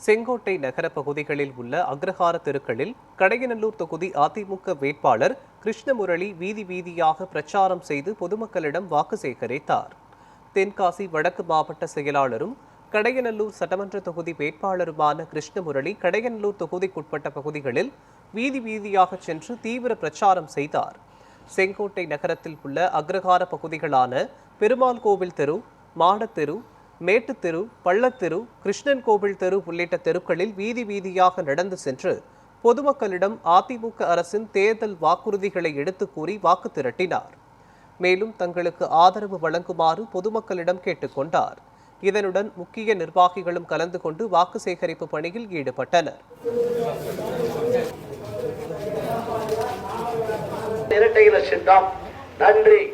செங்கோட்டை நகர பகுதிகளில் உள்ள அக்ரஹார தெருக்களில் கடையநல்லூர் தொகுதி அதிமுக வேட்பாளர் கிருஷ்ணமுரளி வீதி வீதியாக பிரச்சாரம் செய்து பொதுமக்களிடம் வாக்கு சேகரித்தார். தென்காசி வடக்கு மாவட்ட செயலாளரும் கடையநல்லூர் சட்டமன்ற தொகுதி வேட்பாளருமான கிருஷ்ணமுரளி கடையநல்லூர் தொகுதிக்குட்பட்ட பகுதிகளில் வீதி வீதியாக சென்று தீவிர பிரச்சாரம் செய்தார். செங்கோட்டை நகரத்தில் உள்ள அக்ரஹார பகுதிகளான பெருமாள் கோவில் தெரு, மாடத்தெரு, மேட்டுத்தெரு, பள்ளத்தெரு, கிருஷ்ணன் கோவில் தெரு உள்ளிட்ட தெருக்களில் வீதி வீதியாக நடந்து சென்று பொதுமக்களிடம் அதிமுக அரசின் தேர்தல் வாக்குறுதிகளை எடுத்துக் கூறி வாக்கு திரட்டினார். மேலும் தங்களுக்கு ஆதரவு வழங்குமாறு பொதுமக்களிடம் கேட்டுக்கொண்டார். இதனுடன் முக்கிய நிர்வாகிகளும் கலந்து கொண்டு வாக்கு சேகரிப்பு பணியில் ஈடுபட்டனர். நன்றி.